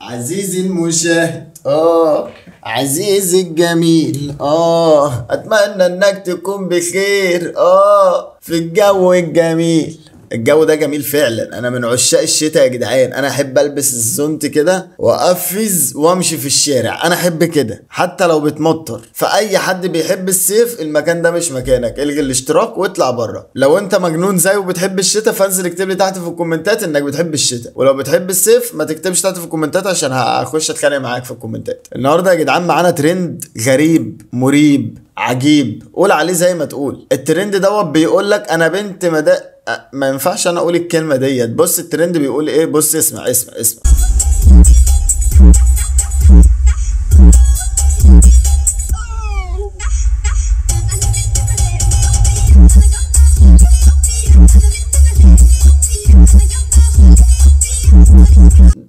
عزيزي المشاهد عزيزي الجميل اتمنى انك تكون بخير في الجو الجميل. الجو ده جميل فعلا، انا من عشاق الشتاء يا جدعان. انا احب البس الزونت كده واقفز وامشي في الشارع، انا احب كده حتى لو بتمطر. فاي حد بيحب الصيف المكان ده مش مكانك، الغي الاشتراك واطلع بره. لو انت مجنون زي وبتحب الشتاء فانزل اكتب لي تحت في الكومنتات انك بتحب الشتاء، ولو بتحب الصيف ما تكتبش تحت في الكومنتات عشان هخش اتخانق معاك في الكومنتات. النهارده يا جدعان معانا ترند غريب مريب عجيب، قول عليه زي ما تقول. الترند دوت بيقول لك انا بنت ما ينفعش انا اقول الكلمه ديت. بص الترند بيقول ايه، بص اسمع.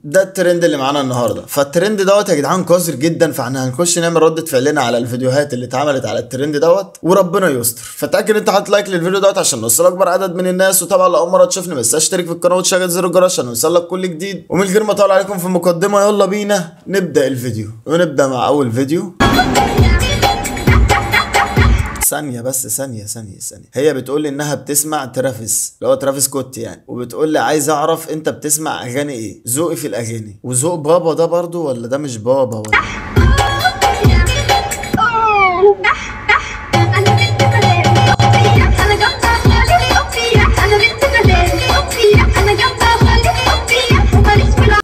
ده الترند اللي معانا النهارده. فالترند دوت يا جدعان قذر جدا، فاحنا هنخش نعمل ردة فعلنا على الفيديوهات اللي اتعملت على الترند دوت وربنا يستر. فتاكد انت حاطط لايك للفيديو دوت عشان نوصل اكبر عدد من الناس. وطبعا لو اول مره تشوفني بس اشترك في القناه وتشغل زر الجرس عشان يوصلك كل جديد. ومن غير ما اطول عليكم في المقدمه يلا بينا نبدا الفيديو. ونبدا مع اول فيديو. ثانية بس، ثانية. هي بتقول لي انها بتسمع ترافيس، اللي هو ترافيس سكوت يعني، وبتقول لي عايز اعرف انت بتسمع اغاني ايه؟ ذوقي في الاغاني. وذوق بابا ده برضو ولا ده مش بابا ولا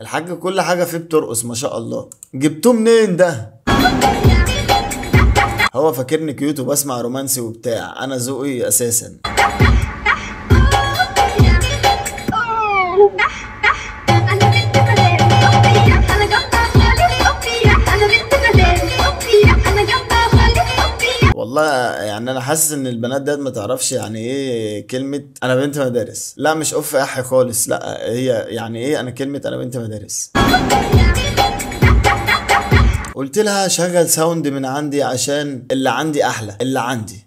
الحاج كل حاجة فيه بترقص ما شاء الله. جبتوه منين ده؟ هو فاكرني كيوت وبسمع رومانسي وبتاع، انا ذوقي اساسا. والله يعني انا حاسس ان البنات ديت ما تعرفش يعني ايه كلمه انا بنت مدارس. لا مش احي خالص، لا هي يعني ايه انا كلمه انا بنت مدارس. قلت لها شغل ساوند من عندي عشان اللي عندي احلى اللي عندي.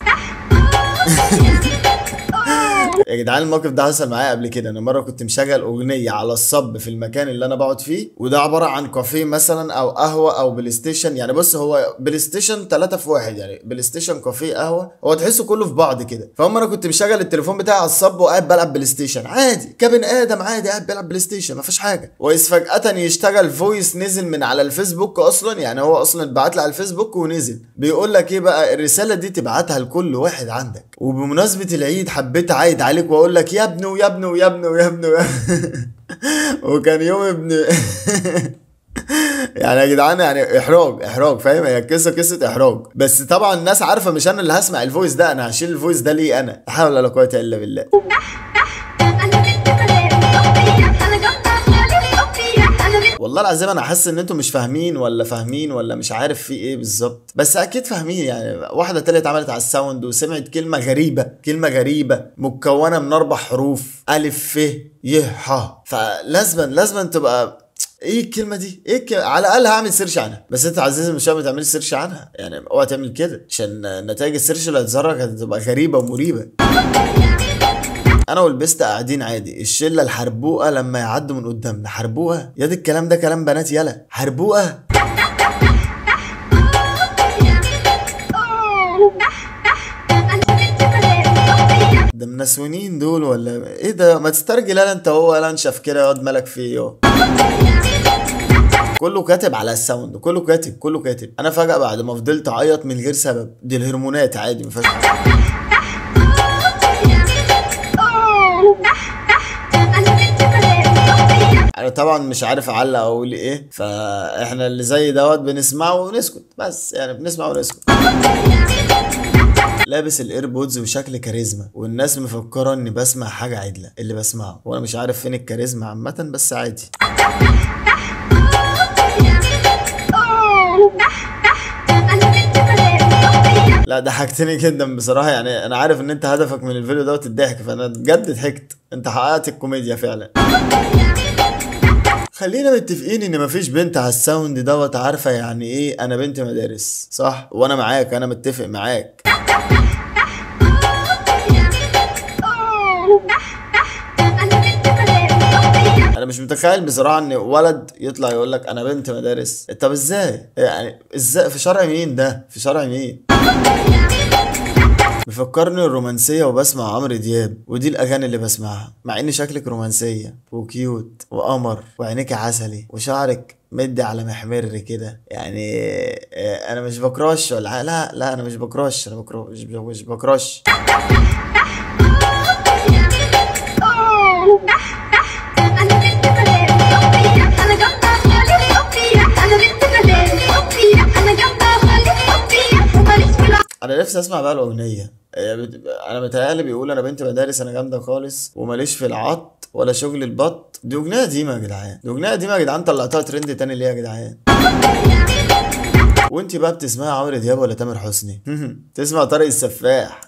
يا جدعان الموقف ده حصل معايا قبل كده. انا مره كنت مشغل اغنيه على الصب في المكان اللي انا بقعد فيه، وده عباره عن كافيه مثلا او قهوه او بلاي ستيشن. يعني بص هو بلاي ستيشن 3 في 1، يعني بلاي ستيشن كافيه قهوه، هو تحسه كله في بعض كده. فهم انا كنت مشغل التليفون بتاعي على الصب وقاعد بلعب بلاي ستيشن عادي كابن ادم عادي، قاعد بيلعب بلاي ستيشن مفيش حاجه. واذ فجاه يشتغل فويس نزل من على الفيسبوك اصلا، يعني هو اصلا اتبعت لي على الفيسبوك ونزل بيقول لك ايه بقى، الرساله دي تبعتها لكل واحد عندك. وبمناسبه العيد حبيت اعيد عليك واقول لك يا ابني ويا ابني ويا ابني ويا ابني وكان يوم ابن يعني يا جدعان يعني احراج فاهم، هي قصه احراج. بس طبعا الناس عارفه مش انا اللي هسمع الفويس ده، انا هشيل الفويس ده ليه انا. لا حول ولا قوه الا بالله. والله العظيم انا حاسس ان انتم مش فاهمين ولا مش عارف في ايه بالظبط، بس اكيد فاهمين. يعني واحده طلعت عملت على الساوند وسمعت كلمه غريبه مكونه من 4 حروف الف ف ي ح، فلازم تبقى ايه الكلمه دي؟ على الاقل هعمل سيرش عنها. بس انت عزيزي المشاهد ما تعملش سيرش عنها، يعني اوعى تعمل كده عشان نتائج السيرش اللي هتظهر هتبقى غريبه ومريبه. انا والبست قاعدين عادي، الشله الحربوقه لما يعدوا من قدامنا حربوقه. يا دي الكلام ده كلام بنات يلا حربوقه. ده منسونين دول ولا ايه ده؟ ما تسترجل يلا انت هو يلا انشف كده يا واد مالك فيه يو. كله كاتب على الساوند، كله كاتب. انا فجأة بعد ما فضلت اعيط من غير سبب، دي الهرمونات عادي مفيهاش حاجه. انا طبعا مش عارف اعلق او اقول ايه، فاحنا اللي زي دوت بنسمعه ونسكت بس، يعني بنسمع ونسكت. لابس الايربودز وشكل كاريزما، والناس مفكره اني بسمع حاجه عدله اللي بسمعه، وانا مش عارف فين الكاريزما عامه بس عادي. لا ضحكتني جدا بصراحه، يعني انا عارف ان انت هدفك من الفيديو دوت الضحك، فانا بجد ضحكت. انت حققت الكوميديا فعلا. خلينا متفقين ان مفيش بنت على الساوند دوت عارفه يعني ايه انا بنت مدارس، صح؟ وانا معاك، انا متفق معاك. انا مش متخيل بصراحه ان ولد يطلع يقول لك انا بنت مدارس. طب ازاي يعني؟ ازاي؟ في شرع مين ده؟ في شرع مين؟ بيفكرني الرومانسية وبسمع عمرو دياب، ودي الأغاني اللي بسمعها، مع إن شكلك رومانسية وكيوت وقمر وعينيك عسلي وشعرك مدي على محمر كده يعني. أنا مش بكرش ولا لا لا، أنا مش بكرش، أنا مش بكرش. انا نفسي اسمع بقى الاغنيه. انا متهيألي بيقول انا بنت مدارس انا جامده خالص وماليش في العط ولا شغل البط. دي اغنيه قديمه يا جدعان، دي اغنيه قديمه يا جدعان، طلعتها ترند تاني ليه يا جدعان؟ وانت بقى بتسمعي عمرو دياب ولا تامر حسني؟ تسمع طارق السفاح.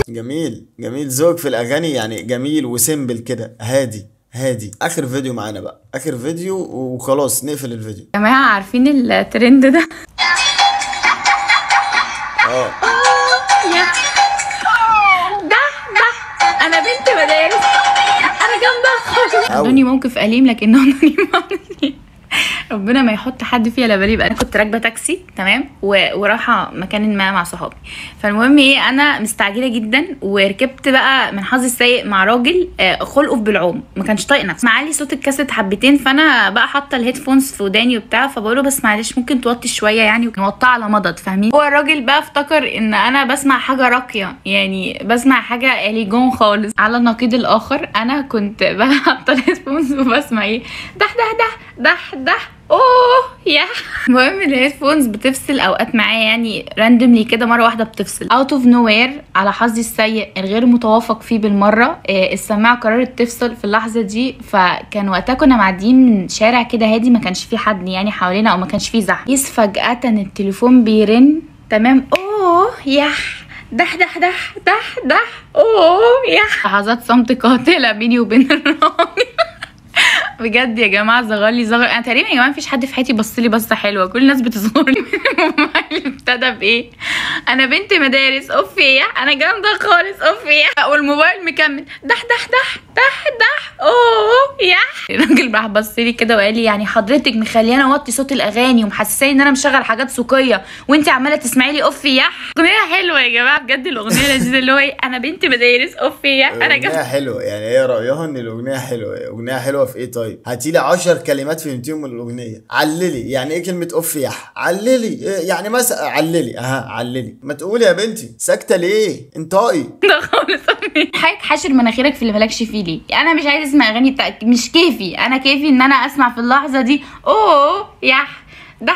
جميل جميل ذوق في الاغاني يعني، جميل وسيمبل كده، هادي هادي. اخر فيديو معانا بقى، اخر فيديو وخلاص نقفل الفيديو. يا جماعه عارفين الترند ده؟ ده انا بنت مدارس انا جامده خالص. ادوني موقف أليم لكنه ربنا ما يحط حد فيها لا بالي. انا كنت راكبه تاكسي تمام ورايحه مكان ما مع صحابي. فالمهم ايه، انا مستعجله جدا وركبت بقى من حظي السيء مع راجل خلقه في بالعوم، ما كانش طايق نفسه، معلي صوت الكاسيت حبتين. فانا بقى حاطه الهيدفونز في وداني وبتاع، فبقول له بس معلش ممكن توطي شويه يعني، ونوطي على مضض فاهمين. هو الراجل بقى افتكر ان انا بسمع حاجه راقيه يعني، بسمع حاجه اليجون خالص. على النقيض الاخر انا كنت بقى حاطه الهيدفونز وبسمع ايه، ده اوه يا. المهم الهيدفونز بتفصل اوقات معايا يعني راندملي كده، مره واحده بتفصل اوت اوف نو وير. على حظي السيء الغير متوافق فيه بالمره السماعه قررت تفصل في اللحظه دي. فكان وقتها كنا معديين من شارع كده هادي، ما كانش فيه حد يعني حوالينا او ما كانش فيه زحمه. فجاه التليفون بيرن تمام. اوه يا ده اوه يا. لحظات صمت قاتله بيني وبين الراجل. بجد يا جماعه زغلي انا تقريبا يا جماعه مفيش حد في حياتي بصلي بصه حلوه، كل الناس بتصغر لي. الموبايل ابتدى بايه، انا بنت مدارس اوف يا انا جامده خالص اوف يا، والموبايل مكمل ده اوه يا. الراجل راح بص لي كده وقال لي يعني حضرتك مخلياني اوطي صوت الاغاني ومحسساني ان انا مشغل حاجات سوقيه وانت عماله تسمعي لي اوف يا. اغنيه حلوه يا جماعه بجد، الاغنيه لذيذه اللي هو ايه، انا بنت مدارس اوف يا انا جامده. اغنيه حلوه يعني، ايه رايها ان الاغنيه حلوه؟ اغنيه حلوه في ايه؟ طيب هاتيلي 10 كلمات فهمتيهم من الاغنيه. عللي يعني ايه كلمه اوف يح؟ عللي يعني مثلا عللي عللي. ما تقولي يا بنتي ساكته ليه؟ انطقي. ده خالص حضرتك حاشر مناخيرك في اللي مالكش فيه ليه؟ انا مش عايز اسمع اغاني بتاعتك، مش كيفي. انا كيفي ان انا اسمع في اللحظه دي اوه يح ده.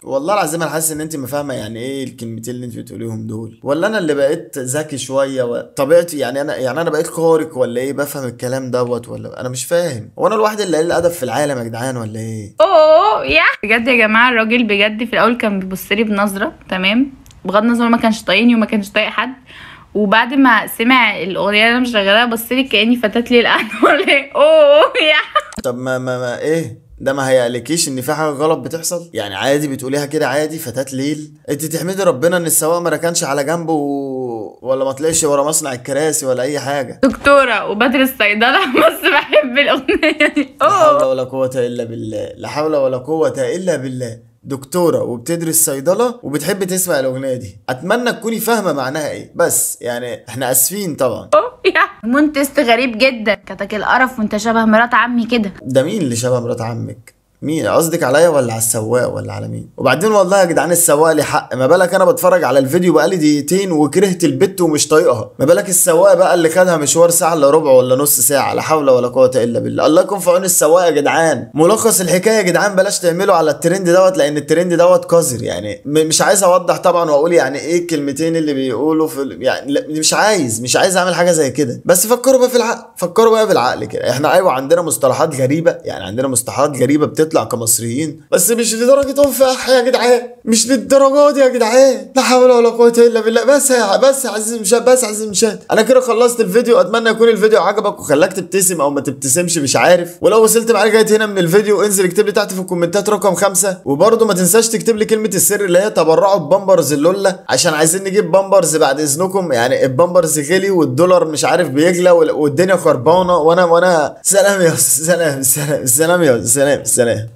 والله العظيم انا حاسس ان انت ما فاهمه يعني ايه الكلمتين اللي انت بتقوليهم دول، ولا انا اللي بقيت ذكي شويه طبيعتي يعني، انا بقيت خارق ولا ايه؟ بفهم الكلام دوت ولا انا مش فاهم؟ هو انا الواحد اللي قليل الادب في العالم يا جدعان ولا ايه؟ اوه يا بجد يا جماعه. الراجل بجد في الاول كان بيبص لي بنظره تمام، بغض النظر ما كانش طايقني وما كانش طايق حد، وبعد ما سمع الاغنيه اللي انا مشغلاها بص لي كاني فتت لي القهوه ولا ايه. اوه يا. طب ما ايه ده؟ ما هيقلكيش ان في حاجه غلط بتحصل يعني؟ عادي بتقوليها كده عادي، فتات ليل. انت تحمدي ربنا ان السواق ما ركنش على جنبه ولا ما طلعش ورا مصنع الكراسي ولا اي حاجه. دكتوره وبدرس صيدله بس بحب الاغنيه دي. لا حول ولا قوه الا بالله، لا حول ولا قوه الا بالله. دكتوره وبتدرس صيدله وبتحب تسمع الاغنيه دي، اتمنى تكوني فاهمه معناها ايه بس يعني، احنا اسفين طبعا. منتست غريب جدا، كتك القرف وانت شبه مرات عمي كده. ده مين اللي شبه مرات عمك؟ مين قصدك؟ عليا ولا على السواق ولا على مين؟ وبعدين والله يا جدعان السواق لي حق، ما بالك انا بتفرج على الفيديو بقالي دقيقتين وكرهت البت ومش طايقها، ما بالك السواق بقى اللي خدها مشوار ساعه الا ربع ولا نص ساعه؟ لا حول ولا قوه الا بالله. الله يكون في عون السواق يا جدعان. ملخص الحكايه يا جدعان، بلاش تعملوا على الترند دوت، لان الترند دوت قذر يعني. مش عايز اوضح طبعا واقول يعني ايه الكلمتين اللي بيقولوا في يعني، مش عايز اعمل حاجه زي كده، بس فكروا بقى في العقل، فكروا بقى في العقل كده. احنا ايوه عندنا مصطلحات غريبه يعني، عندنا مصطلحات غريبه نطلع كمصريين، بس مش لدرجه انفاح يا جدعان، مش للدرجات دي يا جدعان، لا حول ولا قوه الا بالله. بس يا عزيزي المشاهد، بس يا عزيزي المشاهد، انا كده خلصت الفيديو. اتمنى يكون الفيديو عجبك وخلاك تبتسم او ما تبتسمش، مش عارف. ولو وصلت معايا لغايه هنا من الفيديو، انزل اكتب لي تحت في الكومنتات رقم 5، وبرده ما تنساش تكتب لي كلمه السر اللي هي تبرعوا ببامبرز اللولا، عشان عايزين نجيب بامبرز بعد اذنكم. يعني البامبرز غلي والدولار مش عارف بيغلى والدنيا خربانه، وانا سلام يا سلام.